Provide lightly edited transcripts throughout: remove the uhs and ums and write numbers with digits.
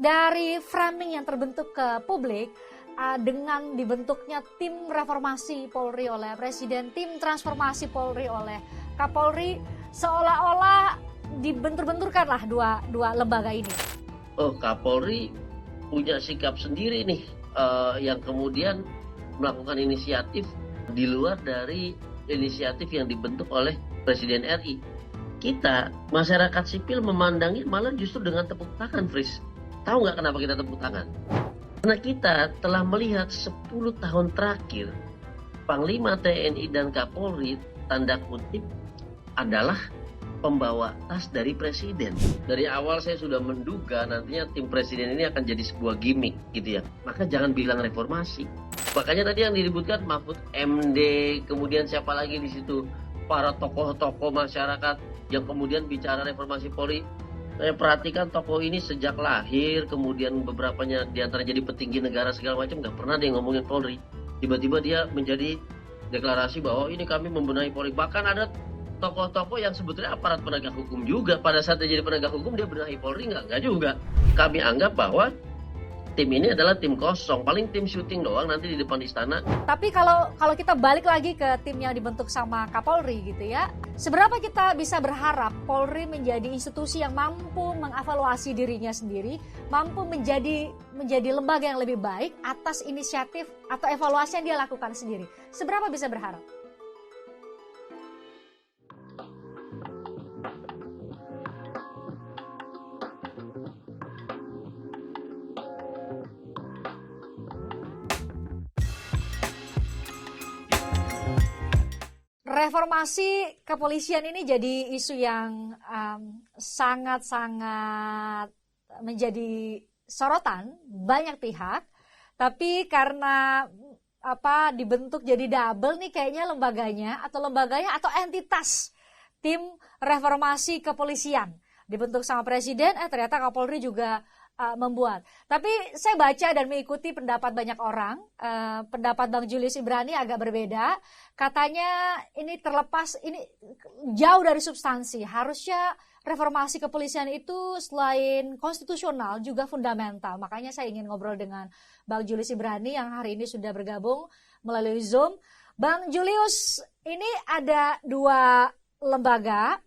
dari framing yang terbentuk ke publik dengan dibentuknya tim reformasi Polri oleh Presiden, tim transformasi Polri oleh Kapolri, seolah-olah dibentur-benturkanlah dua lembaga ini. Oh, Kapolri punya sikap sendiri nih yang kemudian melakukan inisiatif di luar dari inisiatif yang dibentuk oleh Presiden RI. Kita, masyarakat sipil memandangi malah justru dengan tepuk tangan, Fris. Tahu nggak kenapa kita tepuk tangan? Karena kita telah melihat 10 tahun terakhir Panglima TNI dan Kapolri, tanda kutip, adalah pembawa tas dari Presiden. Dari awal saya sudah menduga nantinya tim Presiden ini akan jadi sebuah gimmick gitu ya. Maka jangan bilang reformasi. Makanya tadi yang diributkan Mahfud MD, kemudian siapa lagi di situ, para tokoh-tokoh masyarakat yang kemudian bicara reformasi Polri. Saya perhatikan tokoh ini sejak lahir, kemudian beberapanya diantara jadi petinggi negara segala macam, nggak pernah dia ngomongin Polri. Tiba-tiba dia menjadi deklarasi bahwa ini kami membenahi Polri. Bahkan ada tokoh-tokoh yang sebetulnya aparat penegak hukum juga. Pada saat dia jadi penegak hukum, dia benahi Polri nggak juga. Kami anggap bahwa tim ini adalah tim kosong, paling tim syuting doang nanti di depan istana. Tapi kalau kita balik lagi ke tim yang dibentuk sama Kapolri gitu ya, seberapa kita bisa berharap Polri menjadi institusi yang mampu mengevaluasi dirinya sendiri, mampu menjadi lembaga yang lebih baik atas inisiatif atau evaluasi yang dia lakukan sendiri. Seberapa bisa berharap? Reformasi kepolisian ini jadi isu yang sangat-sangat menjadi sorotan banyak pihak, tapi karena dibentuk jadi double nih kayaknya lembaga atau entitas tim reformasi kepolisian dibentuk sama Presiden, ternyata Kapolri juga membuat. Tapi saya baca dan mengikuti pendapat banyak orang, pendapat Bang Julius Ibrani agak berbeda. Katanya ini jauh dari substansi. Harusnya reformasi kepolisian itu selain konstitusional juga fundamental. Makanya saya ingin ngobrol dengan Bang Julius Ibrani yang hari ini sudah bergabung melalui Zoom. Bang Julius, ini ada dua lembaga.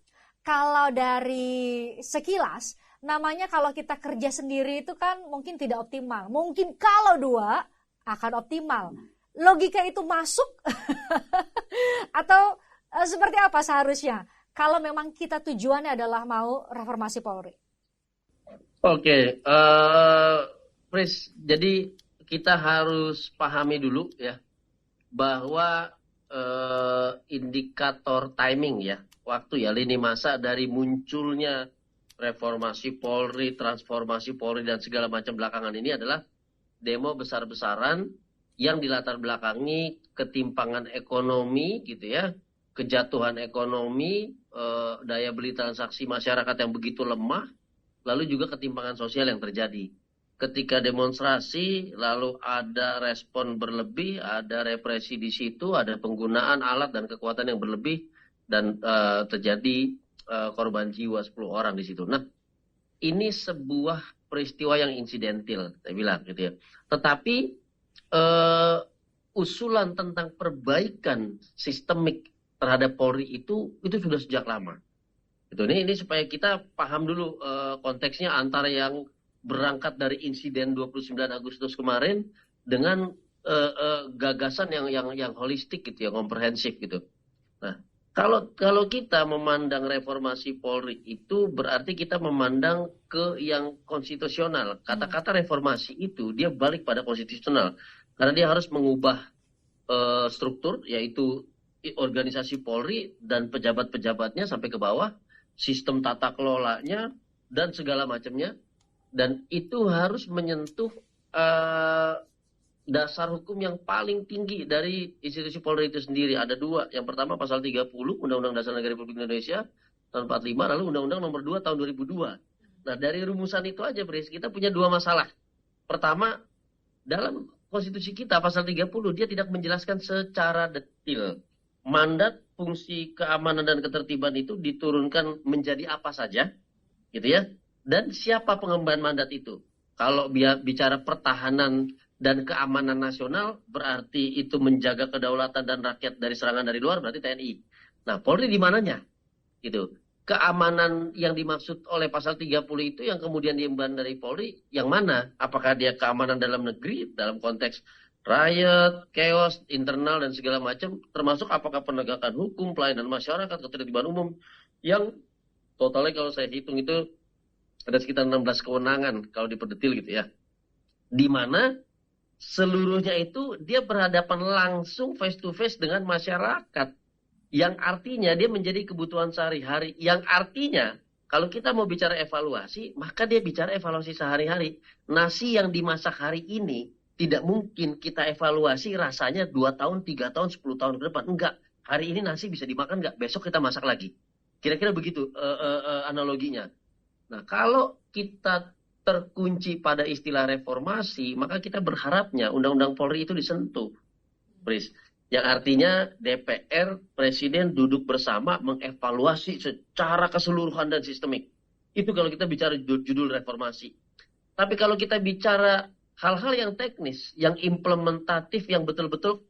Kalau dari sekilas namanya kalau kita kerja sendiri itu kan mungkin tidak optimal. Mungkin kalau dua akan optimal. Logika itu masuk atau seperti apa seharusnya kalau memang kita tujuannya adalah mau reformasi Polri? Oke, Pris, jadi kita harus pahami dulu ya bahwa indikator timing ya, waktu ya, lini masa dari munculnya reformasi Polri, transformasi Polri, dan segala macam belakangan ini adalah demo besar-besaran yang dilatar belakangi ketimpangan ekonomi gitu ya, kejatuhan ekonomi, daya beli transaksi masyarakat yang begitu lemah, lalu juga ketimpangan sosial yang terjadi. Ketika demonstrasi, lalu ada respon berlebih, ada represi di situ, ada penggunaan alat dan kekuatan yang berlebih, dan terjadi korban jiwa 10 orang di situ. Nah, ini sebuah peristiwa yang insidentil, saya bilang gitu ya. Tetapi usulan tentang perbaikan sistemik terhadap Polri itu sudah sejak lama. Ini supaya kita paham dulu konteksnya antara yang berangkat dari insiden 29 Agustus kemarin dengan gagasan yang holistik gitu ya, komprehensif gitu. Nah, kalau kita memandang reformasi Polri itu berarti kita memandang ke yang konstitusional. Kata-kata reformasi itu dia balik pada konstitusional. Karena dia harus mengubah struktur, yaitu organisasi Polri dan pejabat-pejabatnya sampai ke bawah, sistem tata kelolanya dan segala macamnya. Dan itu harus menyentuh dasar hukum yang paling tinggi dari institusi Polri itu sendiri. Ada dua. Yang pertama pasal 30 Undang-Undang Dasar Negara Republik Indonesia tahun 45, lalu Undang-Undang nomor 2 tahun 2002. Nah, dari rumusan itu aja, Pris, kita punya dua masalah. Pertama, dalam konstitusi kita pasal 30 dia tidak menjelaskan secara detail mandat, fungsi keamanan dan ketertiban itu diturunkan menjadi apa saja, gitu ya. Dan siapa pengemban mandat itu. Kalau bicara pertahanan dan keamanan nasional, berarti itu menjaga kedaulatan dan rakyat dari serangan dari luar, berarti TNI. Nah, Polri di mananya? Gitu. Keamanan yang dimaksud oleh pasal 30 itu yang kemudian diemban dari Polri, yang mana? Apakah dia keamanan dalam negeri, dalam konteks riot, chaos, internal, dan segala macam, termasuk apakah penegakan hukum, pelayanan masyarakat, ketertiban umum, yang totalnya kalau saya hitung itu ada sekitar 16 kewenangan kalau diperdetil gitu ya. Di mana seluruhnya itu dia berhadapan langsung face to face dengan masyarakat. Yang artinya dia menjadi kebutuhan sehari-hari. Yang artinya kalau kita mau bicara evaluasi, maka dia bicara evaluasi sehari-hari. Nasi yang dimasak hari ini tidak mungkin kita evaluasi rasanya 2 tahun, 3 tahun, 10 tahun ke depan. Enggak. Hari ini nasi bisa dimakan enggak? Besok kita masak lagi. Kira-kira begitu analoginya. Nah, kalau kita terkunci pada istilah reformasi, maka kita berharapnya Undang-Undang Polri itu disentuh. Pris. Yang artinya DPR, Presiden duduk bersama mengevaluasi secara keseluruhan dan sistemik. Itu kalau kita bicara judul reformasi. Tapi kalau kita bicara hal-hal yang teknis, yang implementatif, yang betul-betul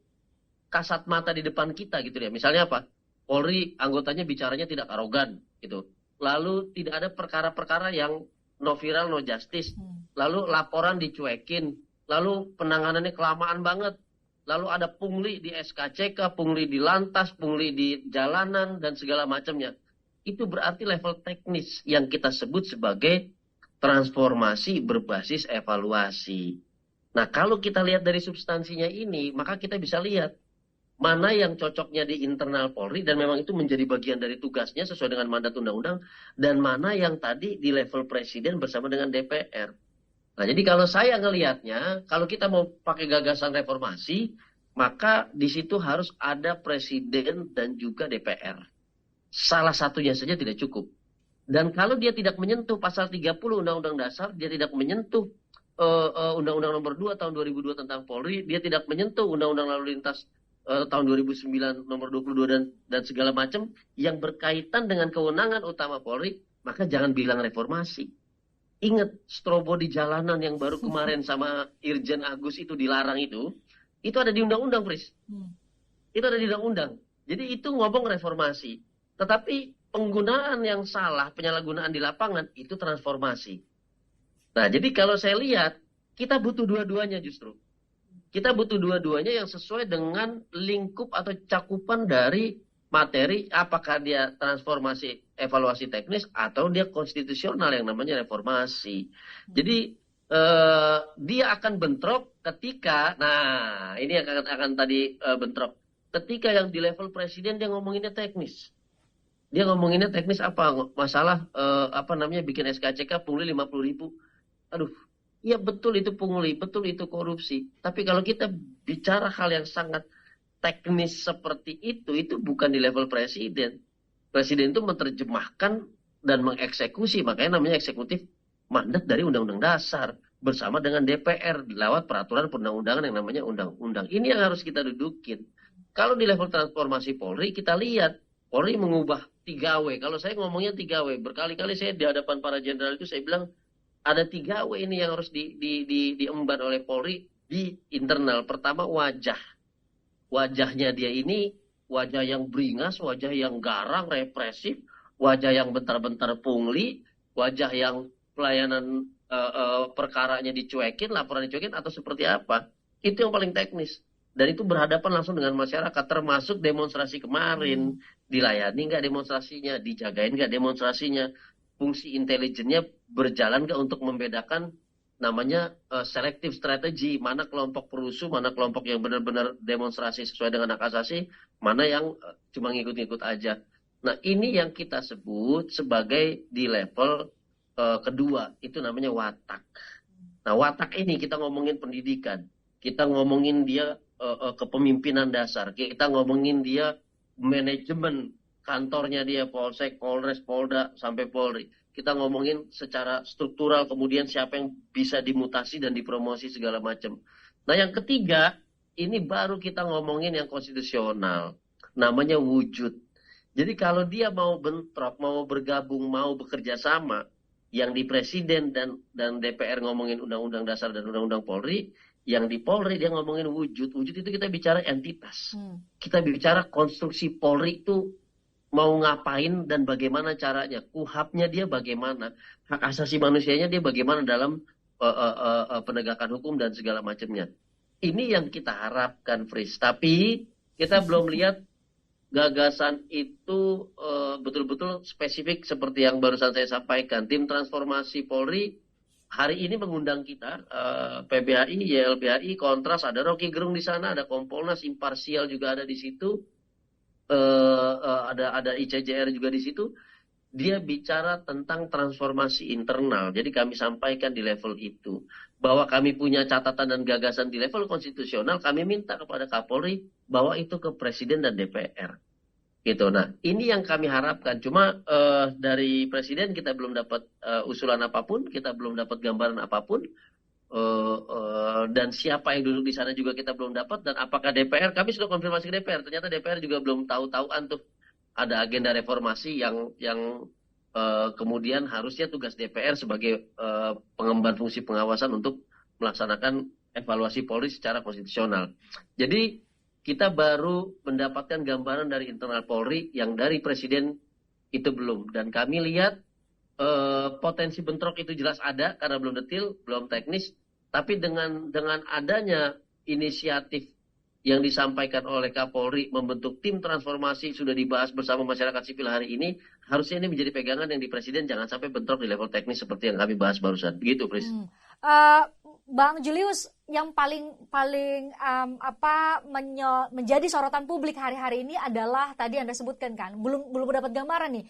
kasat mata di depan kita gitu ya. Misalnya apa? Polri anggotanya bicaranya tidak arogan gitu. Lalu tidak ada perkara-perkara yang no viral, no justice. Lalu laporan dicuekin. Lalu penanganannya kelamaan banget. Lalu ada pungli di SKCK, pungli di lantas, pungli di jalanan, dan segala macamnya. Itu berarti level teknis yang kita sebut sebagai transformasi berbasis evaluasi. Nah, kalau kita lihat dari substansinya ini, maka kita bisa lihat mana yang cocoknya di internal Polri, dan memang itu menjadi bagian dari tugasnya sesuai dengan mandat undang-undang, dan mana yang tadi di level Presiden bersama dengan DPR. Nah, jadi kalau saya ngelihatnya, kalau kita mau pakai gagasan reformasi, maka di situ harus ada Presiden dan juga DPR. Salah satunya saja tidak cukup. Dan kalau dia tidak menyentuh pasal 30 Undang-Undang Dasar, dia tidak menyentuh Undang-Undang Nomor 2 Tahun 2002 tentang Polri, dia tidak menyentuh Undang-Undang Lalu Lintas tahun 2009 Nomor 22 dan segala macam yang berkaitan dengan kewenangan utama Polri, maka jangan bilang reformasi. Ingat, strobo di jalanan yang baru kemarin sama Irjen Agus itu dilarang itu ada di undang-undang, Pris. Itu ada di undang-undang. Jadi itu ngomong reformasi. Tetapi penggunaan yang salah, penyalahgunaan di lapangan, itu transformasi. Nah, jadi kalau saya lihat, kita butuh dua-duanya justru. Kita butuh dua-duanya yang sesuai dengan lingkup atau cakupan dari materi, apakah dia transformasi evaluasi teknis atau dia konstitusional yang namanya reformasi. Jadi dia akan bentrok ketika, nah ini yang akan tadi bentrok. Ketika yang di level Presiden dia ngomonginnya teknis. Dia ngomonginnya teknis apa? Masalah bikin SKCK pungli 50.000. Aduh, iya betul itu pungli, betul itu korupsi. Tapi kalau kita bicara hal yang sangat teknis seperti itu bukan di level Presiden. Presiden itu menerjemahkan dan mengeksekusi, makanya namanya eksekutif, mandat dari Undang-Undang Dasar bersama dengan DPR lewat peraturan perundang-undangan yang namanya undang-undang. Ini yang harus kita dudukin. Kalau di level transformasi Polri, kita lihat Polri mengubah 3W. Kalau saya ngomongnya 3W, berkali-kali saya di hadapan para jenderal itu saya bilang ada 3W ini yang harus diemban oleh Polri di internal. Pertama, wajah. Wajahnya dia ini wajah yang beringas, wajah yang garang, represif, wajah yang bentar-bentar pungli, wajah yang pelayanan perkaranya dicuekin, laporan dicuekin, atau seperti apa. Itu yang paling teknis. Dan itu berhadapan langsung dengan masyarakat, termasuk demonstrasi kemarin. Dilayani nggak demonstrasinya, dijagain nggak demonstrasinya, fungsi intelijennya berjalan nggak untuk membedakan namanya selective strategy, mana kelompok perusuh, mana kelompok yang benar-benar demonstrasi sesuai dengan hak asasi, mana yang cuma ngikut-ngikut aja. Nah, ini yang kita sebut sebagai di level kedua, itu namanya watak. Nah, watak ini kita ngomongin pendidikan, kita ngomongin dia kepemimpinan dasar, kita ngomongin dia manajemen kantornya dia, Polsek, Polres, Polda, sampai Polri. Kita ngomongin secara struktural, kemudian siapa yang bisa dimutasi dan dipromosi segala macam. Nah, yang ketiga, ini baru kita ngomongin yang konstitusional. Namanya wujud. Jadi kalau dia mau bentrok, mau bergabung, mau bekerja sama, yang di Presiden dan DPR ngomongin Undang-Undang Dasar dan Undang-Undang Polri, yang di Polri dia ngomongin wujud. Wujud itu kita bicara entitas. Kita bicara konstruksi Polri itu mau ngapain dan bagaimana caranya. KUHAP-nya dia bagaimana. Hak asasi manusianya dia bagaimana dalam penegakan hukum dan segala macamnya. Ini yang kita harapkan, Fris. Tapi kita belum lihat gagasan itu betul-betul spesifik seperti yang barusan saya sampaikan. Tim transformasi Polri hari ini mengundang kita, PBHI, YLBHI, Kontras, ada Rocky Gerung di sana, ada Kompolnas, Imparsial juga ada di situ, ada ICJR juga di situ. Dia bicara tentang transformasi internal. Jadi kami sampaikan di level itu bahwa kami punya catatan dan gagasan di level konstitusional. Kami minta kepada Kapolri bawa itu ke Presiden dan DPR. Gitu. Nah, ini yang kami harapkan. Cuma dari Presiden kita belum dapat usulan apapun, kita belum dapat gambaran apapun. Dan siapa yang duduk di sana juga kita belum dapat. Dan apakah DPR? Kami sudah konfirmasi ke DPR. Ternyata DPR juga belum tahu-tahuan tuh ada agenda reformasi yang kemudian harusnya tugas DPR sebagai pengemban fungsi pengawasan untuk melaksanakan evaluasi Polri secara konstitusional. Jadi kita baru mendapatkan gambaran dari internal Polri, yang dari Presiden itu belum. Dan kami lihat potensi bentrok itu jelas ada karena belum detail, belum teknis. Tapi dengan adanya inisiatif yang disampaikan oleh Kapolri membentuk tim transformasi sudah dibahas bersama masyarakat sipil hari ini, harusnya ini menjadi pegangan yang di Presiden, jangan sampai bentrok di level teknis seperti yang kami bahas barusan. Begitu, Pris. Bang Julius, yang paling menjadi sorotan publik hari-hari ini adalah tadi Anda sebutkan kan, belum dapat gambaran nih.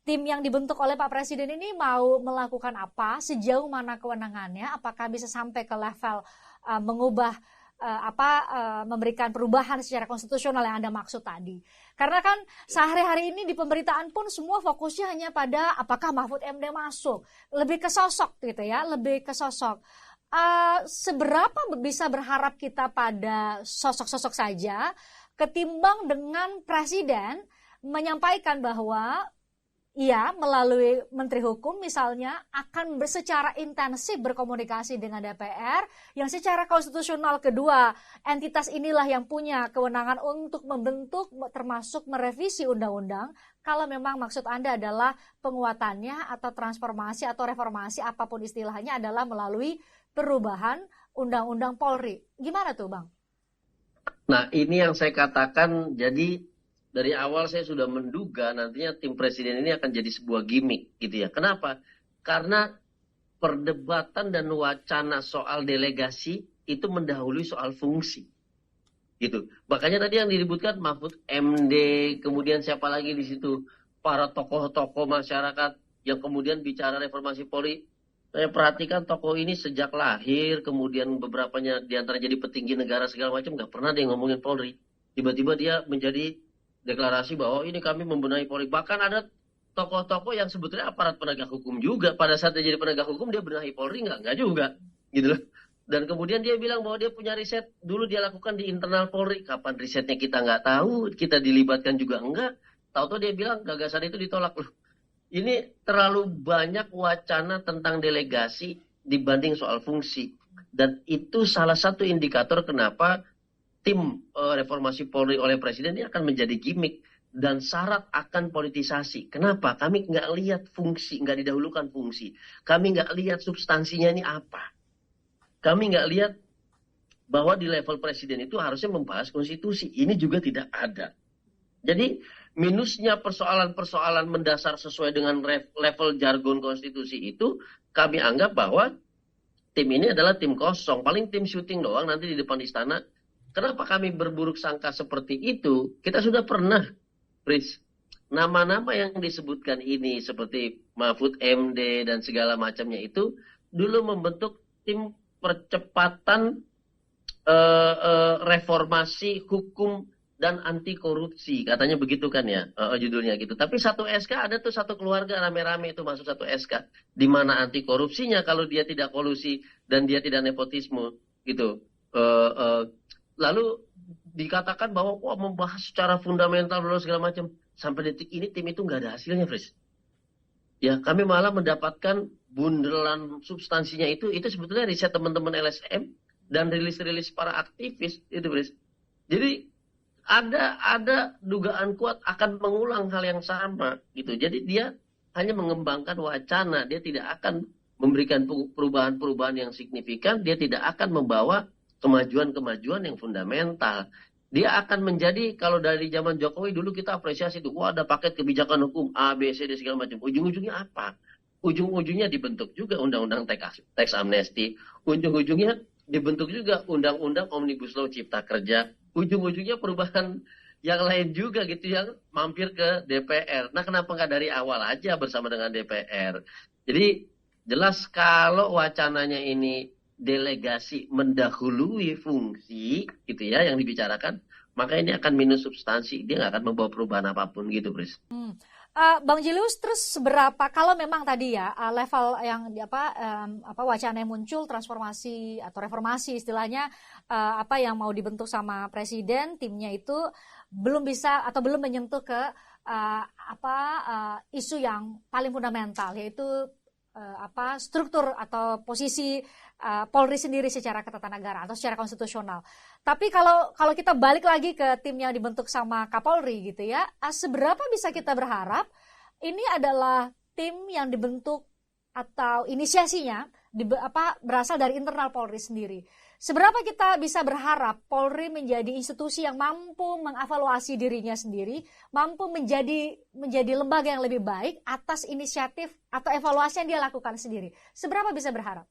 Tim yang dibentuk oleh Pak Presiden ini mau melakukan apa, sejauh mana kewenangannya, apakah bisa sampai ke level mengubah memberikan perubahan secara konstitusional yang Anda maksud tadi. Karena kan sehari-hari ini di pemberitaan pun semua fokusnya hanya pada apakah Mahfud MD masuk. Lebih ke sosok gitu ya, lebih ke sosok. Seberapa bisa berharap kita pada sosok-sosok saja ketimbang dengan Presiden menyampaikan bahwa ia melalui Menteri Hukum misalnya akan secara intensif berkomunikasi dengan DPR yang secara konstitusional kedua entitas inilah yang punya kewenangan untuk membentuk termasuk merevisi undang-undang kalau memang maksud Anda adalah penguatannya atau transformasi atau reformasi apapun istilahnya adalah melalui perubahan undang-undang Polri. Gimana tuh, Bang? Nah, ini yang saya katakan, jadi dari awal saya sudah menduga nantinya tim Presiden ini akan jadi sebuah gimmick gitu ya. Kenapa? Karena perdebatan dan wacana soal delegasi itu mendahului soal fungsi. Gitu. Makanya tadi yang diributkan Mahfud MD, kemudian siapa lagi di situ? Para tokoh-tokoh masyarakat yang kemudian bicara reformasi Polri. Saya perhatikan tokoh ini sejak lahir, kemudian beberapanya diantara jadi petinggi negara segala macam, nggak pernah dia ngomongin Polri. Tiba-tiba dia menjadi deklarasi bahwa ini kami membenahi Polri. Bahkan ada tokoh-tokoh yang sebetulnya aparat penegak hukum juga. Pada saat dia jadi penegak hukum, dia benahi Polri nggak juga. Gitu loh. Dan kemudian dia bilang bahwa dia punya riset, dulu dia lakukan di internal Polri. Kapan risetnya kita nggak tahu, kita dilibatkan juga enggak. Tahu-tahu dia bilang gagasan itu ditolak. Loh, ini terlalu banyak wacana tentang delegasi dibanding soal fungsi. Dan itu salah satu indikator kenapa tim reformasi Polri oleh Presiden ini akan menjadi gimmick dan syarat akan politisasi. Kenapa? Kami nggak lihat fungsi, nggak didahulukan fungsi. Kami nggak lihat substansinya ini apa. Kami nggak lihat bahwa di level Presiden itu harusnya membahas konstitusi. Ini juga tidak ada. Jadi minusnya persoalan-persoalan mendasar sesuai dengan level jargon konstitusi itu, kami anggap bahwa tim ini adalah tim kosong. Paling tim syuting doang nanti di depan istana. Kenapa kami berburuk sangka seperti itu? Kita sudah pernah, Pris, nama-nama yang disebutkan ini seperti Mahfud MD dan segala macamnya itu dulu membentuk tim percepatan reformasi hukum dan anti korupsi, katanya begitu kan ya judulnya gitu. Tapi satu SK ada tuh satu keluarga rame-rame itu masuk satu SK. Di mana anti korupsinya kalau dia tidak kolusi dan dia tidak nepotisme gitu. Lalu dikatakan bahwa membahas secara fundamental dan segala macam. Sampai detik ini tim itu nggak ada hasilnya, Fris. Ya, kami malah mendapatkan bundelan substansinya itu sebetulnya riset teman-teman LSM dan rilis-rilis para aktivis itu, Bris. Jadi ada dugaan kuat akan mengulang hal yang sama gitu. Jadi dia hanya mengembangkan wacana, dia tidak akan memberikan perubahan-perubahan yang signifikan, dia tidak akan membawa kemajuan-kemajuan yang fundamental. Dia akan menjadi, kalau dari zaman Jokowi dulu kita apresiasi tuh, wah ada paket kebijakan hukum A, B, C, D segala macam. Ujung-ujungnya apa? Ujung-ujungnya dibentuk juga undang-undang teks amnesti. Ujung-ujungnya dibentuk juga undang-undang Omnibus Law Cipta Kerja. Ujung-ujungnya perubahan yang lain juga gitu yang mampir ke DPR. Nah, kenapa nggak dari awal aja bersama dengan DPR? Jadi jelas kalau wacananya ini delegasi mendahului fungsi gitu ya yang dibicarakan, maka ini akan minus substansi, dia nggak akan membawa perubahan apapun gitu, Pris. Bang Julius, terus seberapa kalau memang tadi ya level yang wacana yang muncul transformasi atau reformasi istilahnya apa yang mau dibentuk sama presiden, timnya itu belum bisa atau belum menyentuh ke isu yang paling fundamental, yaitu struktur atau posisi Polri sendiri secara ketatanegaraan atau secara konstitusional. Tapi kalau kita balik lagi ke tim yang dibentuk sama Kapolri gitu ya, seberapa bisa kita berharap ini adalah tim yang dibentuk atau inisiasinya berasal dari internal Polri sendiri. Seberapa kita bisa berharap Polri menjadi institusi yang mampu mengevaluasi dirinya sendiri, mampu menjadi lembaga yang lebih baik atas inisiatif atau evaluasi yang dia lakukan sendiri. Seberapa bisa berharap?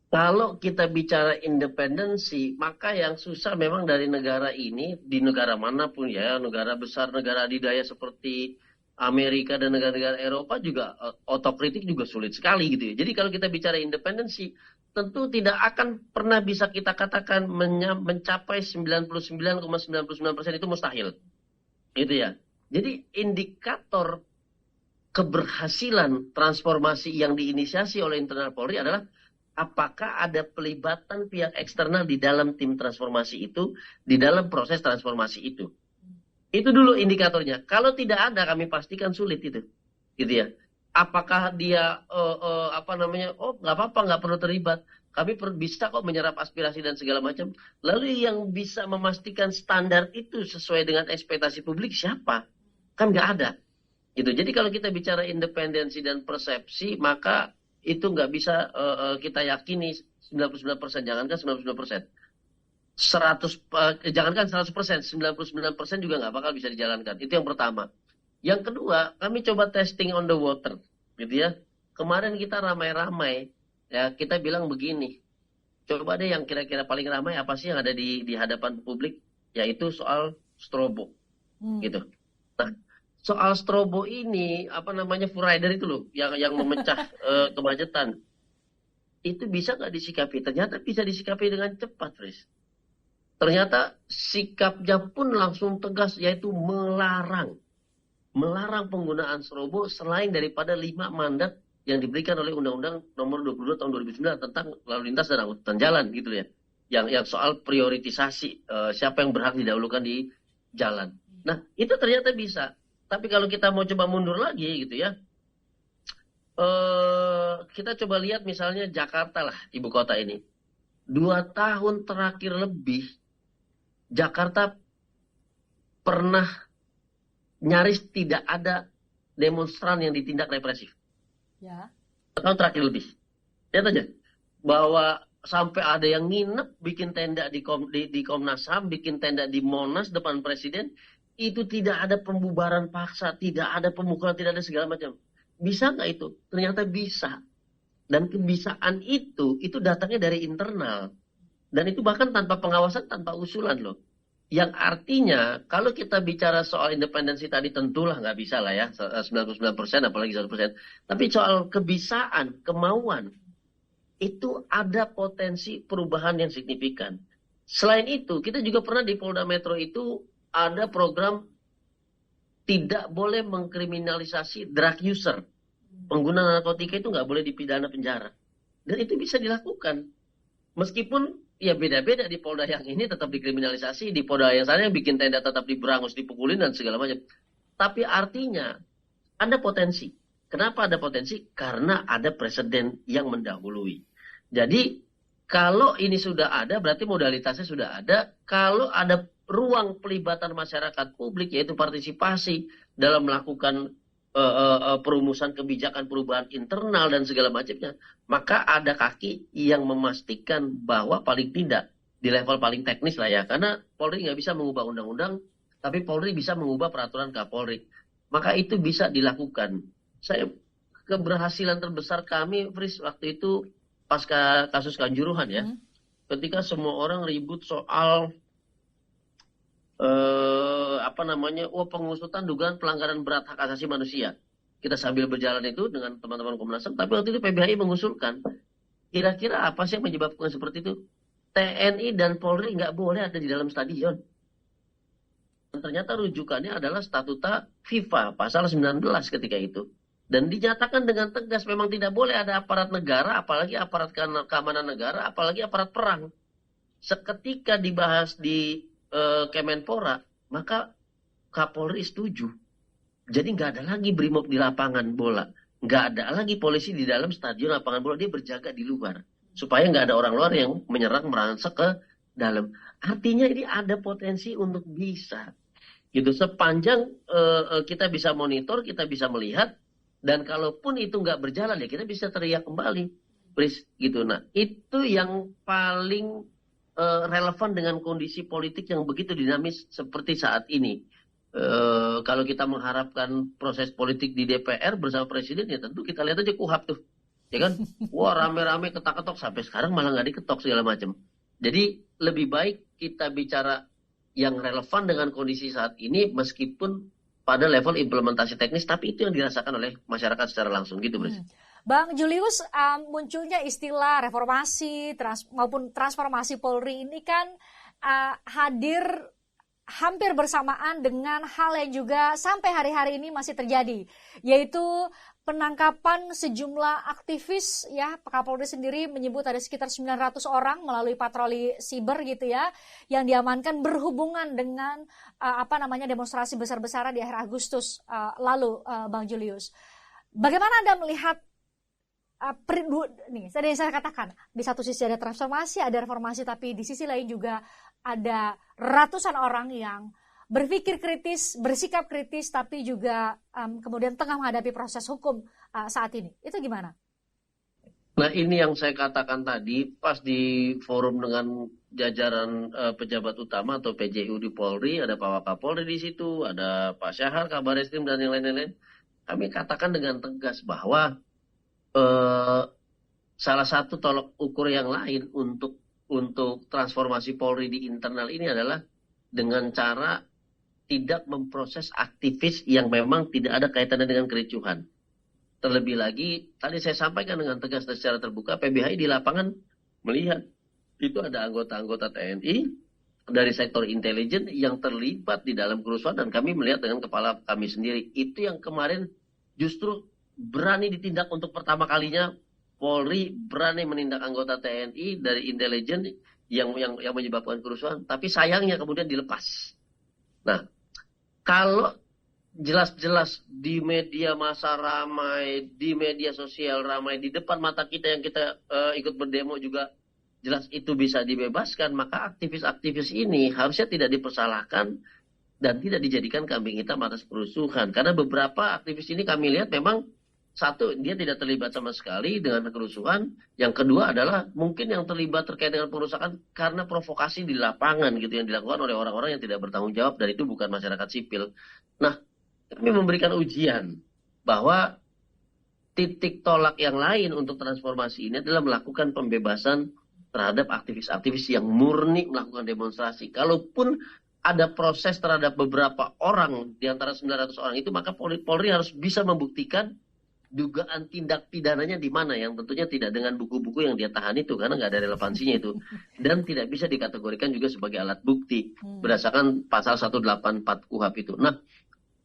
Kalau kita bicara independensi, maka yang susah memang dari negara ini, di negara manapun ya, negara besar, negara adidaya seperti Amerika dan negara-negara Eropa juga otokritik juga sulit sekali gitu ya. Jadi kalau kita bicara independensi, tentu tidak akan pernah bisa kita katakan mencapai 99,99% itu mustahil. Gitu ya. Jadi indikator keberhasilan transformasi yang diinisiasi oleh internal Polri adalah apakah ada pelibatan pihak eksternal di dalam tim transformasi itu, di dalam proses transformasi itu. Itu dulu indikatornya. Kalau tidak ada, kami pastikan sulit itu, gitu ya. Apakah dia nggak apa-apa, nggak perlu terlibat. Kami bisa kok menyerap aspirasi dan segala macam. Lalu yang bisa memastikan standar itu sesuai dengan ekspektasi publik siapa? Kan nggak ada. Gitu. Jadi kalau kita bicara independensi dan persepsi, maka itu nggak bisa kita yakini 99%, jangankan 99%. Jangankan 100%, 99% juga nggak bakal bisa dijalankan. Itu yang pertama. Yang kedua, kami coba testing on the water, gitu ya. Kemarin kita ramai-ramai, ya kita bilang begini, coba deh yang kira-kira paling ramai apa sih yang ada di hadapan publik, yaitu soal strobo, gitu. Nah, soal strobo ini, Furider itu loh, yang memecah kemacetan, itu bisa nggak disikapi? Ternyata bisa disikapi dengan cepat, Fris. Ternyata sikapnya pun langsung tegas, yaitu melarang penggunaan strobo selain daripada 5 mandat yang diberikan oleh Undang-Undang Nomor 22 Tahun 2009 tentang lalu lintas dan angkutan jalan gitu ya. Yang soal prioritisasi siapa yang berhak didahulukan di jalan. Nah, itu ternyata bisa. Tapi kalau kita mau coba mundur lagi gitu ya. Kita coba lihat misalnya Jakarta lah, ibu kota ini. 2 tahun terakhir lebih Jakarta pernah nyaris tidak ada demonstran yang ditindak represif. Ya. 2 tahun terakhir lebih. Lihat aja bahwa sampai ada yang nginep bikin tenda di Komnas HAM, bikin tenda di Monas depan presiden, itu tidak ada pembubaran paksa, tidak ada pemukulan, tidak ada segala macam. Bisa nggak itu? Ternyata bisa. Dan kebisaan itu datangnya dari internal. Dan itu bahkan tanpa pengawasan, tanpa usulan loh. Yang artinya, kalau kita bicara soal independensi tadi, tentulah nggak bisa lah ya, 99%, apalagi 100%. Tapi soal kebisaan, kemauan, itu ada potensi perubahan yang signifikan. Selain itu, kita juga pernah di Polda Metro itu ada program tidak boleh mengkriminalisasi drug user. Pengguna narkotika itu nggak boleh dipidana penjara. Dan itu bisa dilakukan. Meskipun ya beda-beda, di Polda yang ini tetap dikriminalisasi, di Polda yang sana yang bikin tenda tetap diberangus, dipukulin dan segala macam. Tapi artinya ada potensi. Kenapa ada potensi? Karena ada presiden yang mendahului. Jadi kalau ini sudah ada, berarti modalitasnya sudah ada. Kalau ada ruang pelibatan masyarakat publik, yaitu partisipasi dalam melakukan perumusan kebijakan perubahan internal dan segala macamnya, maka ada kaki yang memastikan bahwa paling tidak di level paling teknis lah ya, karena Polri nggak bisa mengubah undang-undang, tapi Polri bisa mengubah peraturan Kapolri. Maka itu bisa dilakukan. Keberhasilan terbesar kami, Fris, waktu itu pasca kasus Kanjuruhan ya, ketika semua orang ribut soal pengusutan dugaan pelanggaran berat hak asasi manusia. Kita sambil berjalan itu dengan teman-teman Komnas HAM, tapi waktu itu PBHI mengusulkan, kira-kira apa sih yang menyebabkan seperti itu? TNI dan Polri nggak boleh ada di dalam stadion. Dan ternyata rujukannya adalah statuta FIFA pasal 19 ketika itu. Dan dinyatakan dengan tegas memang tidak boleh ada aparat negara, apalagi aparat keamanan negara, apalagi aparat perang. Seketika dibahas di Kemenpora, maka Kapolri setuju. Jadi nggak ada lagi brimob di lapangan bola. Nggak ada lagi polisi di dalam stadion lapangan bola. Dia berjaga di luar. Supaya nggak ada orang luar yang menyerang merangsek ke dalam. Artinya ini ada potensi untuk bisa. Gitu. Sepanjang kita bisa monitor, kita bisa melihat. Dan kalaupun itu nggak berjalan ya kita bisa teriak kembali, please gitu. Nah itu yang paling relevan dengan kondisi politik yang begitu dinamis seperti saat ini. Kalau kita mengharapkan proses politik di DPR bersama presiden ya tentu kita lihat aja KUHAP tuh, ya kan? Wah rame-rame ketok-ketok sampai sekarang malah nggak diketok segala macam. Jadi lebih baik kita bicara yang relevan dengan kondisi saat ini meskipun pada level implementasi teknis, tapi itu yang dirasakan oleh masyarakat secara langsung gitu, Bres. Bang Julius, munculnya istilah reformasi maupun transformasi Polri ini kan hadir hampir bersamaan dengan hal yang juga sampai hari-hari ini masih terjadi, yaitu penangkapan sejumlah aktivis ya. Kapolri sendiri menyebut ada sekitar 900 orang melalui patroli siber gitu ya, yang diamankan berhubungan dengan demonstrasi besar-besaran di akhir Agustus lalu, Bang Julius. Bagaimana Anda melihat nih, tadi saya katakan di satu sisi ada transformasi, ada reformasi, tapi di sisi lain juga ada ratusan orang yang berpikir kritis, bersikap kritis, tapi juga kemudian tengah menghadapi proses hukum saat ini. Itu gimana? Nah ini yang saya katakan tadi pas di forum dengan jajaran pejabat utama atau PJU di Polri, ada Pak Wakapolri di situ, ada Pak Syahar, Kabar Eskrim dan yang lain-lain. Kami katakan dengan tegas bahwa salah satu tolok ukur yang lain untuk transformasi Polri di internal ini adalah dengan cara tidak memproses aktivis yang memang tidak ada kaitannya dengan kericuhan. Terlebih lagi, tadi saya sampaikan dengan tegas dan secara terbuka, PBHI di lapangan melihat itu ada anggota-anggota TNI dari sektor intelijen yang terlibat di dalam kerusuhan, dan kami melihat dengan kepala kami sendiri. Itu yang kemarin justru berani ditindak untuk pertama kalinya. Polri berani menindak anggota TNI dari intelijen yang menyebabkan kerusuhan, tapi sayangnya kemudian dilepas. Nah, kalau jelas-jelas di media massa ramai, di media sosial ramai, di depan mata kita yang kita ikut berdemo juga jelas itu bisa dibebaskan, maka aktivis-aktivis ini harusnya tidak dipersalahkan dan tidak dijadikan kambing hitam atas kerusuhan. Karena beberapa aktivis ini kami lihat memang, satu, dia tidak terlibat sama sekali dengan kerusuhan. Yang kedua adalah mungkin yang terlibat terkait dengan perusakan karena provokasi di lapangan gitu yang dilakukan oleh orang-orang yang tidak bertanggung jawab, dan itu bukan masyarakat sipil. Nah, kami memberikan ujian bahwa titik tolak yang lain untuk transformasi ini adalah melakukan pembebasan terhadap aktivis-aktivis yang murni melakukan demonstrasi. Kalaupun ada proses terhadap beberapa orang di antara 900 orang itu, maka Polri harus bisa membuktikan dugaan tindak pidananya di mana, yang tentunya tidak dengan buku-buku yang dia tahan itu, karena nggak ada relevansinya itu, dan tidak bisa dikategorikan juga sebagai alat bukti berdasarkan pasal 184 KUHAP itu. Nah,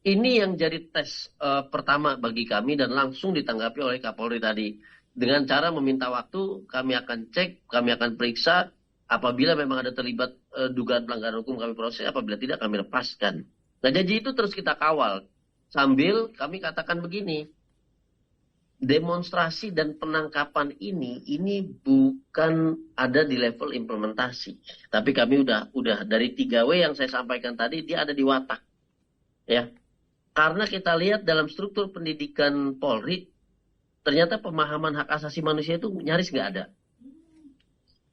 ini yang jadi tes pertama bagi kami, dan langsung ditanggapi oleh Kapolri tadi dengan cara meminta waktu. Kami akan cek, kami akan periksa, apabila memang ada terlibat dugaan pelanggaran hukum kami proses, apabila tidak kami lepaskan. Nah, jadi itu terus kita kawal sambil kami katakan begini, demonstrasi dan penangkapan ini bukan ada di level implementasi. Tapi kami udah dari 3W yang saya sampaikan tadi, dia ada di watak. Ya. Karena kita lihat dalam struktur pendidikan Polri, ternyata pemahaman hak asasi manusia itu nyaris nggak ada.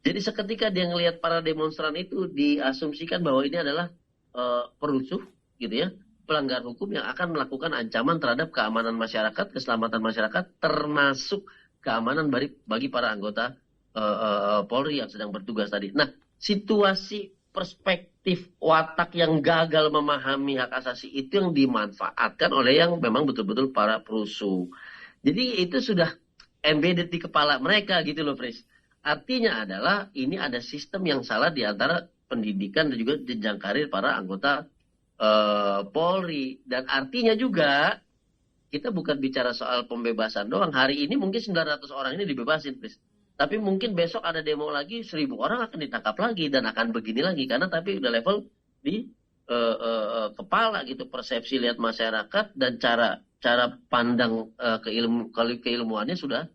Jadi seketika dia ngelihat para demonstran itu, diasumsikan bahwa ini adalah perusuh, gitu ya, pelanggar hukum yang akan melakukan ancaman terhadap keamanan masyarakat, keselamatan masyarakat, termasuk keamanan bagi para anggota Polri yang sedang bertugas tadi. Nah, situasi perspektif watak yang gagal memahami hak asasi itu yang dimanfaatkan oleh yang memang betul-betul para perusuh. Jadi itu sudah embedded di kepala mereka gitu loh, Pris. Artinya adalah ini ada sistem yang salah di antara pendidikan dan juga jenjang karir para anggota Polri. Dan artinya juga kita bukan bicara soal pembebasan doang. Hari ini mungkin 900 orang ini dibebasin, Pris. Tapi mungkin besok ada demo lagi, 1000 orang akan ditangkap lagi dan akan begini lagi. Karena tapi udah level di kepala gitu, persepsi lihat masyarakat dan cara pandang keilmuannya sudah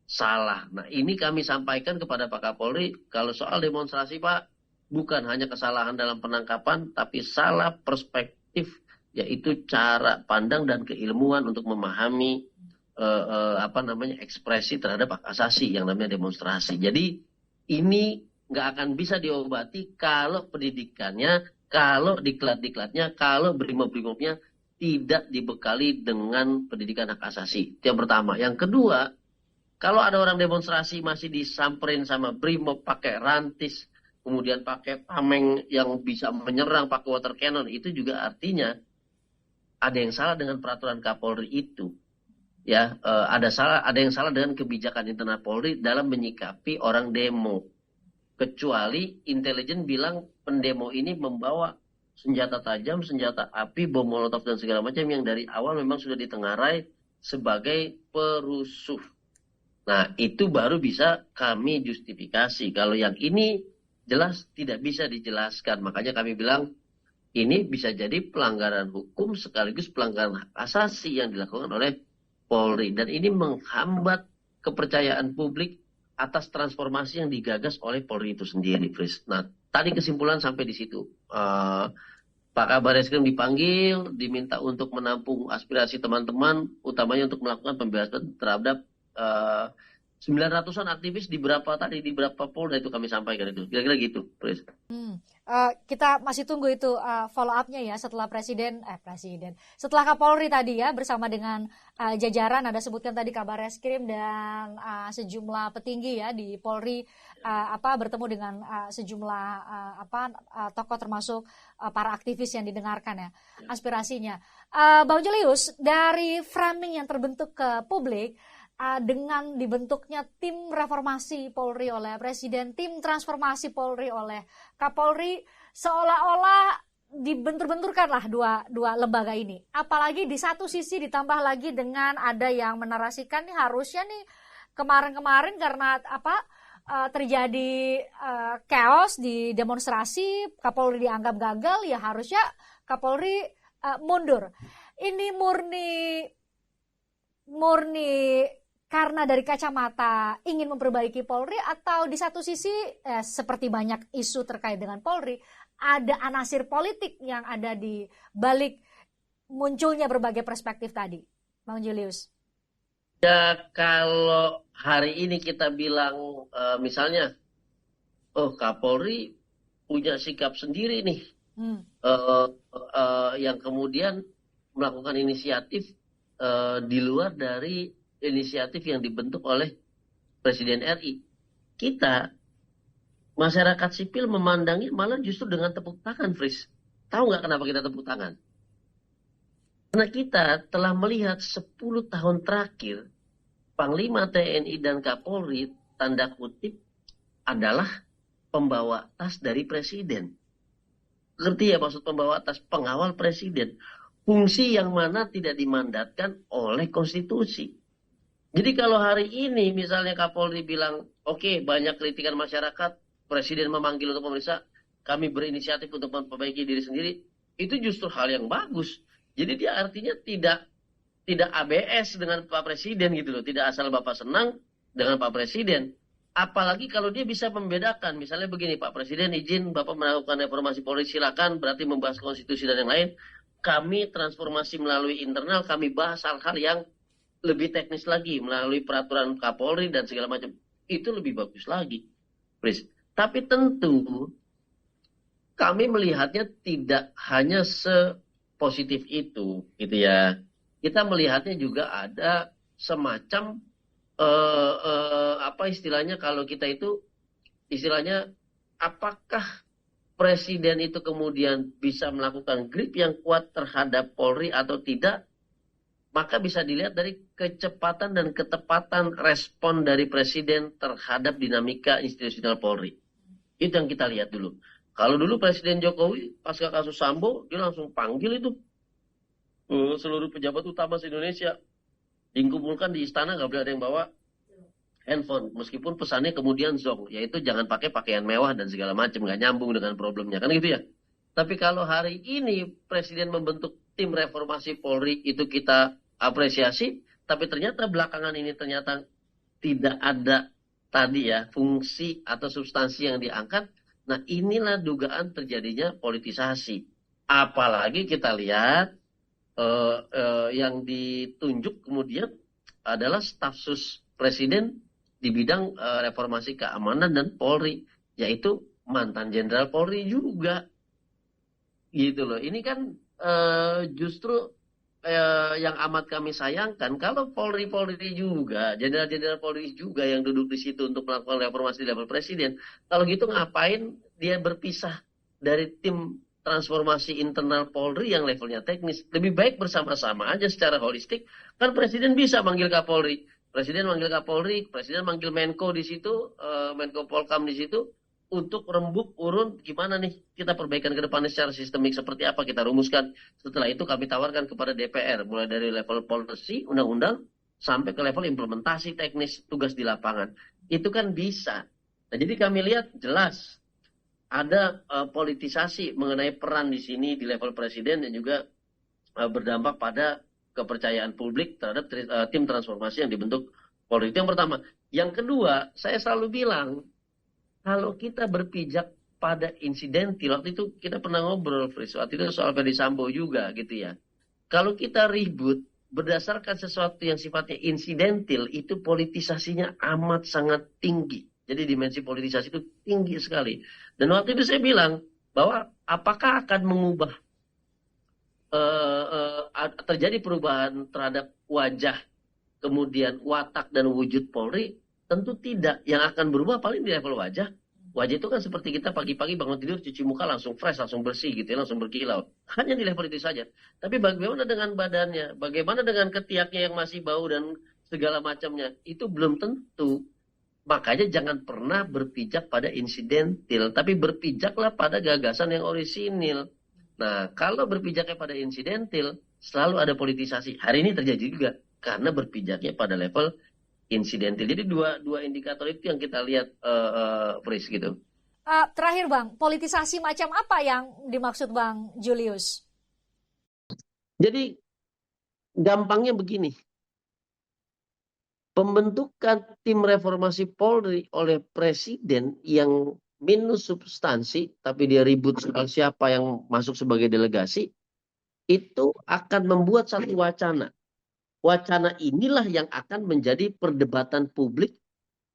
salah. Nah, ini kami sampaikan kepada Pak Kapolri, kalau soal demonstrasi, Pak, bukan hanya kesalahan dalam penangkapan, tapi salah perspektif, yaitu cara pandang dan keilmuan untuk memahami ekspresi terhadap hak asasi yang namanya demonstrasi. Jadi ini nggak akan bisa diobati kalau pendidikannya, kalau diklat-diklatnya, kalau brimob-brimobnya tidak dibekali dengan pendidikan hak asasi. Itu yang pertama. Yang kedua, kalau ada orang demonstrasi masih disamperin sama brimob pakai rantis, kemudian pakai tameng yang bisa menyerang pakai water cannon, itu juga artinya ada yang salah dengan peraturan Kapolri itu. Ya, ada yang salah dengan kebijakan internal Polri dalam menyikapi orang demo. Kecuali intelijen bilang pendemo ini membawa senjata tajam, senjata api, bom molotov dan segala macam yang dari awal memang sudah ditengarai sebagai perusuh. Nah, itu baru bisa kami justifikasi. Kalau yang ini jelas tidak bisa dijelaskan. Makanya kami bilang ini bisa jadi pelanggaran hukum sekaligus pelanggaran hak asasi yang dilakukan oleh Polri. Dan ini menghambat kepercayaan publik atas transformasi yang digagas oleh Polri itu sendiri, Fris. Nah, tadi kesimpulan sampai di situ. Pak Kabar Eskrim dipanggil, diminta untuk menampung aspirasi teman-teman, utamanya untuk melakukan pembebasan terhadap 900-an aktivis di berapa Polda itu kami sampaikan itu. Kira-kira gitu, Pris. Kita masih tunggu itu follow up-nya ya setelah setelah Kapolri tadi ya bersama dengan jajaran, ada sebutkan tadi Kabar Eskrim dan sejumlah petinggi ya di Polri bertemu dengan sejumlah tokoh termasuk para aktivis yang didengarkan ya aspirasinya. Bang Julius, dari framing yang terbentuk ke publik dengan dibentuknya tim reformasi Polri oleh Presiden, tim transformasi Polri oleh Kapolri, seolah-olah dibentur-benturkanlah dua lembaga ini. Apalagi di satu sisi ditambah lagi dengan ada yang menarasikan nih harusnya nih kemarin-kemarin karena terjadi chaos di demonstrasi, Kapolri dianggap gagal, ya harusnya Kapolri mundur. Ini murni karena dari kacamata ingin memperbaiki Polri, atau di satu sisi seperti banyak isu terkait dengan Polri, ada anasir politik yang ada di balik munculnya berbagai perspektif tadi, Bang Julius? Ya, kalau hari ini kita bilang misalnya, Kapolri punya sikap sendiri nih, yang kemudian melakukan inisiatif di luar dari inisiatif yang dibentuk oleh Presiden RI. Kita, masyarakat sipil memandangi malah justru dengan tepuk tangan, Fris. Tahu nggak kenapa kita tepuk tangan? Karena kita telah melihat 10 tahun terakhir, Panglima TNI dan Kapolri, tanda kutip, adalah pembawa tas dari Presiden. Ngerti ya maksud pembawa tas? Pengawal Presiden. Fungsi yang mana tidak dimandatkan oleh konstitusi. Jadi kalau hari ini misalnya Kapolri bilang, oke, banyak kritikan masyarakat, Presiden memanggil untuk memeriksa, kami berinisiatif untuk memperbaiki diri sendiri, itu justru hal yang bagus. Jadi dia artinya tidak tidak ABS dengan Pak Presiden gitu loh, tidak asal Bapak senang dengan Pak Presiden. Apalagi kalau dia bisa membedakan, misalnya begini, Pak Presiden izin Bapak melakukan reformasi Polri, silakan, berarti membahas konstitusi dan yang lain. Kami transformasi melalui internal, kami bahas hal-hal yang lebih teknis lagi melalui peraturan Kapolri dan segala macam. Itu lebih bagus lagi, Pris. Tapi tentu kami melihatnya tidak hanya sepositif itu, gitu ya. Kita melihatnya juga ada semacam apa istilahnya, kalau kita itu istilahnya, apakah Presiden itu kemudian bisa melakukan grip yang kuat terhadap Polri atau tidak, maka bisa dilihat dari kecepatan dan ketepatan respon dari Presiden terhadap dinamika institusional Polri. Itu yang kita lihat dulu. Kalau dulu Presiden Jokowi pasca kasus Sambo, dia langsung panggil itu seluruh pejabat utama se-Indonesia, dikumpulkan di istana, nggak boleh ada yang bawa handphone, meskipun pesannya kemudian zonk, yaitu jangan pakai pakaian mewah dan segala macam, nggak nyambung dengan problemnya, kan gitu ya. Tapi kalau hari ini Presiden membentuk tim reformasi Polri, itu kita apresiasi, tapi ternyata belakangan ini ternyata tidak ada tadi ya fungsi atau substansi yang diangkat. Nah, inilah dugaan terjadinya politisasi. Apalagi kita lihat yang ditunjuk kemudian adalah staf sus Presiden di bidang reformasi keamanan dan Polri, yaitu mantan Jenderal Polri juga, gitu loh. Ini kan justru yang amat kami sayangkan kalau Polri juga, Jenderal-Jenderal Polri juga yang duduk di situ untuk melakukan reformasi di level Presiden. Kalau gitu ngapain dia berpisah dari tim transformasi internal Polri yang levelnya teknis? Lebih baik bersama-sama aja secara holistik. Kan Presiden bisa manggil Kapolri. Presiden manggil Kapolri, Presiden manggil Menko di situ, Menko Polkam di situ, untuk rembuk urun gimana nih kita perbaikan ke depannya secara sistemik, seperti apa kita rumuskan. Setelah itu kami tawarkan kepada DPR, mulai dari level policy, undang-undang, sampai ke level implementasi teknis tugas di lapangan. Itu kan bisa. Nah, jadi kami lihat jelas ada politisasi mengenai peran di sini di level Presiden, dan juga berdampak pada kepercayaan publik terhadap tim transformasi yang dibentuk Polri. Itu yang pertama. Yang kedua, saya selalu bilang, kalau kita berpijak pada insidentil, waktu itu kita pernah ngobrol, Fris, waktu itu soal Ferdi Sambo juga gitu ya. Kalau kita ribut berdasarkan sesuatu yang sifatnya insidentil, itu politisasinya amat sangat tinggi. Jadi dimensi politisasi itu tinggi sekali. Dan waktu itu saya bilang bahwa apakah akan mengubah terjadi perubahan terhadap wajah, kemudian watak dan wujud Polri? Tentu tidak. Yang akan berubah paling di level wajah. Wajah itu kan seperti kita pagi-pagi bangun tidur, cuci muka langsung fresh, langsung bersih gitu ya, langsung berkilau. Hanya di level itu saja. Tapi bagaimana dengan badannya? Bagaimana dengan ketiaknya yang masih bau dan segala macamnya? Itu belum tentu. Makanya jangan pernah berpijak pada insidentil, tapi berpijaklah pada gagasan yang orisinil. Nah, kalau berpijaknya pada insidentil, selalu ada politisasi. Hari ini terjadi juga karena berpijaknya pada level insidentil. Jadi dua indikator itu yang kita lihat, Pris, gitu. Terakhir Bang, politisasi macam apa yang dimaksud Bang Julius? Jadi gampangnya begini. Pembentukan tim reformasi Polri oleh Presiden yang minus substansi, tapi dia ribut soal siapa yang masuk sebagai delegasi, itu akan membuat satu wacana. Wacana inilah yang akan menjadi perdebatan publik,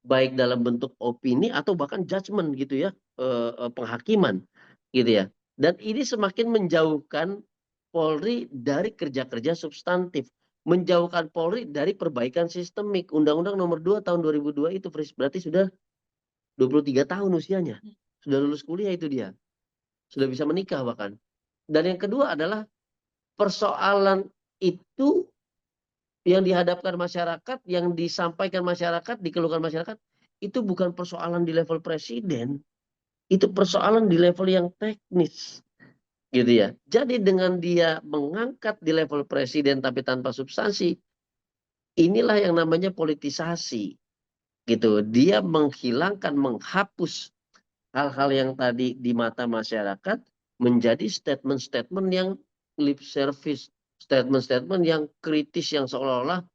baik dalam bentuk opini atau bahkan judgement gitu ya, penghakiman gitu ya. Dan ini semakin menjauhkan Polri dari kerja-kerja substantif, menjauhkan Polri dari perbaikan sistemik. Undang-Undang nomor 2 tahun 2002 itu berarti sudah 23 tahun usianya. Sudah lulus kuliah itu dia. Sudah bisa menikah bahkan. Dan yang kedua adalah persoalan itu yang dihadapkan masyarakat, yang disampaikan masyarakat, dikeluhkan masyarakat, itu bukan persoalan di level Presiden. Itu persoalan di level yang teknis. Gitu ya. Jadi dengan dia mengangkat di level Presiden tapi tanpa substansi, inilah yang namanya politisasi. Gitu. Dia menghilangkan, menghapus hal-hal yang tadi di mata masyarakat menjadi statement-statement yang lip service, statement-statement yang kritis yang seolah-olah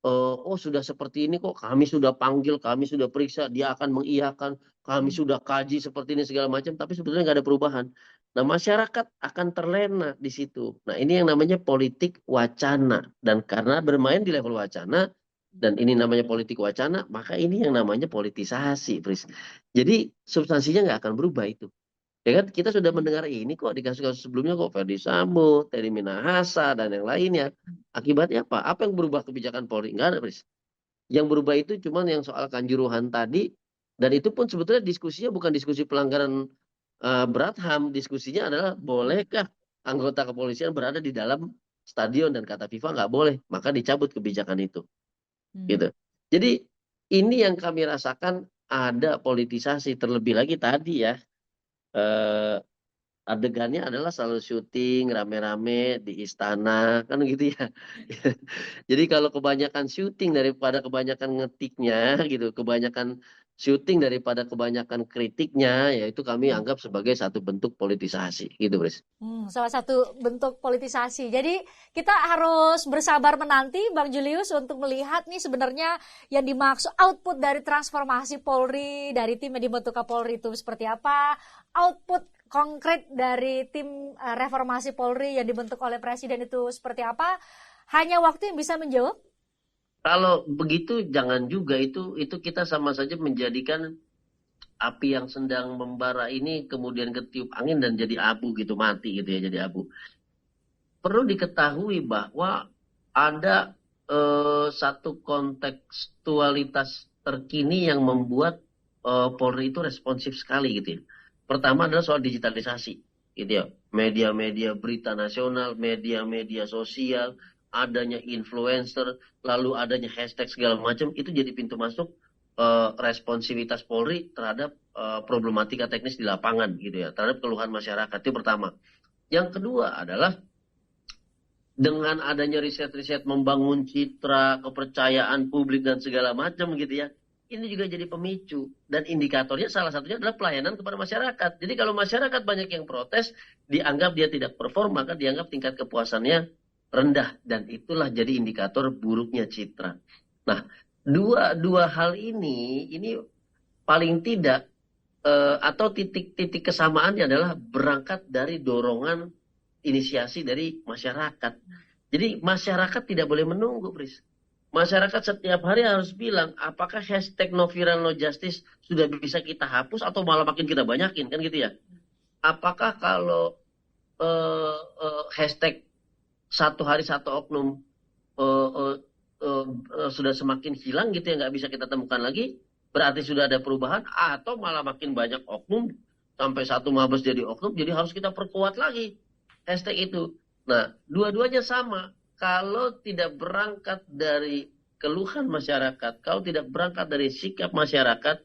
oh sudah seperti ini kok, kami sudah panggil, kami sudah periksa, dia akan mengiyakan, kami sudah kaji seperti ini segala macam, tapi sebetulnya nggak ada perubahan. Nah, masyarakat akan terlena di situ. Nah, ini yang namanya politik wacana. Dan karena bermain di level wacana, dan ini namanya politik wacana, maka ini yang namanya politisasi, Pris. Jadi substansinya nggak akan berubah itu. Ya kan, kita sudah mendengar ini kok di kasus-kasus sebelumnya kok, Ferdy Sambo, Teddy Minahasa, dan yang lainnya. Akibatnya apa? Apa yang berubah kebijakan Polri? Nggak ada, Pris. Yang berubah itu cuma yang soal Kanjuruhan tadi, dan itu pun sebetulnya diskusinya bukan diskusi pelanggaran berat HAM. Diskusinya adalah bolehkah anggota kepolisian berada di dalam stadion, dan kata FIFA nggak boleh, maka dicabut kebijakan itu. Gitu. Jadi ini yang kami rasakan ada politisasi, terlebih lagi tadi ya. Adegannya adalah selalu syuting rame-rame di istana kan gitu ya. Jadi kalau kebanyakan syuting daripada kebanyakan ngetiknya gitu, kebanyakan syuting daripada kebanyakan kritiknya, ya itu kami anggap sebagai satu bentuk politisasi gitu, Bres. Salah satu bentuk politisasi. Jadi kita harus bersabar menanti Bang Julius untuk melihat nih sebenarnya yang dimaksud output dari transformasi Polri, dari tim yang dibentuk Kapolri itu seperti apa, output konkret dari tim reformasi Polri yang dibentuk oleh Presiden itu seperti apa. Hanya waktu yang bisa menjawab. Kalau begitu jangan juga, itu kita sama saja menjadikan api yang sedang membara ini kemudian ketiup angin dan jadi abu gitu, mati gitu ya, jadi abu. Perlu diketahui bahwa ada satu kontekstualitas terkini yang membuat Polri itu responsif sekali gitu ya. Pertama adalah soal digitalisasi gitu ya. Media-media berita nasional, media-media sosial, adanya influencer, lalu adanya hashtag segala macam, itu jadi pintu masuk responsivitas Polri terhadap problematika teknis di lapangan gitu ya, terhadap keluhan masyarakat. Itu pertama. Yang kedua adalah dengan adanya riset-riset membangun citra, kepercayaan publik dan segala macam gitu ya, ini juga jadi pemicu. Dan indikatornya salah satunya adalah pelayanan kepada masyarakat. Jadi kalau masyarakat banyak yang protes, dianggap dia tidak perform, maka dianggap tingkat kepuasannya rendah. Dan itulah jadi indikator buruknya citra. Nah, dua hal ini paling tidak atau titik kesamaannya adalah berangkat dari dorongan inisiasi dari masyarakat. Jadi masyarakat tidak boleh menunggu, Pris. Masyarakat setiap hari harus bilang, apakah hashtag no viral no justice sudah bisa kita hapus atau malah makin kita banyakin, kan gitu ya. Apakah kalau hashtag satu hari satu oknum sudah semakin hilang gitu ya, nggak bisa kita temukan lagi, berarti sudah ada perubahan, atau malah makin banyak oknum, sampai satu mabes jadi oknum, jadi harus kita perkuat lagi hashtag itu. Nah, dua-duanya sama. Kalau tidak berangkat dari keluhan masyarakat, kalau tidak berangkat dari sikap masyarakat,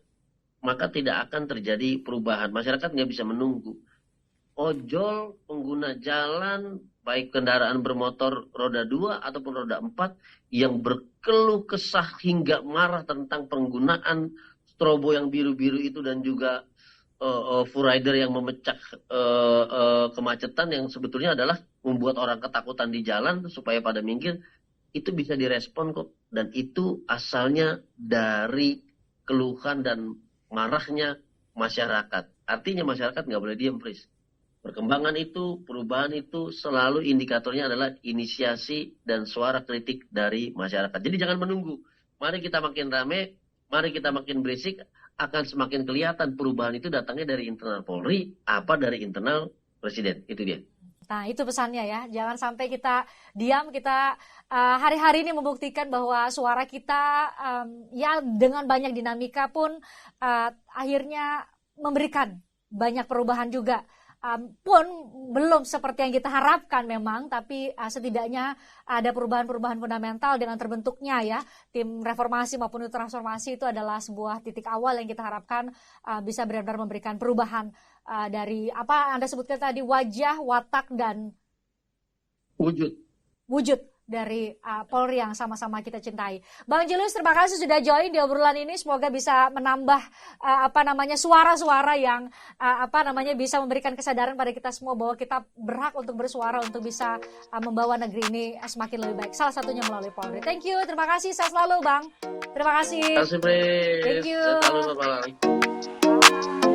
maka tidak akan terjadi perubahan. Masyarakat nggak bisa menunggu. Ojol, pengguna jalan, baik kendaraan bermotor roda 2 ataupun roda 4, yang berkeluh kesah hingga marah tentang penggunaan strobo yang biru-biru itu, dan juga full rider yang memecah kemacetan yang sebetulnya adalah membuat orang ketakutan di jalan supaya pada minggir, itu bisa direspon kok. Dan itu asalnya dari keluhan dan marahnya masyarakat. Artinya masyarakat nggak boleh diem, Pris. Perkembangan itu, perubahan itu selalu indikatornya adalah inisiasi dan suara kritik dari masyarakat. Jadi jangan menunggu. Mari kita makin rame, mari kita makin berisik, akan semakin kelihatan perubahan itu datangnya dari internal Polri, apa dari internal Presiden. Itu dia. Nah, itu pesannya ya. Jangan sampai kita diam, kita hari-hari ini membuktikan bahwa suara kita ya dengan banyak dinamika pun akhirnya memberikan banyak perubahan juga. Pun belum seperti yang kita harapkan memang, tapi setidaknya ada perubahan-perubahan fundamental dengan terbentuknya ya tim reformasi maupun transformasi. Itu adalah sebuah titik awal yang kita harapkan bisa benar-benar memberikan perubahan dari apa Anda sebutkan tadi, wajah, watak, dan Wujud dari Polri yang sama-sama kita cintai. Bang Julius, terima kasih sudah join di obrolan ini. Semoga bisa menambah suara-suara yang bisa memberikan kesadaran pada kita semua bahwa kita berhak untuk bersuara untuk bisa membawa negeri ini semakin lebih baik. Salah satunya melalui Polri. Thank you, terima kasih. Sehat selalu, Bang. Terima kasih. Terima kasih, Thank you. Selalu, Bapak.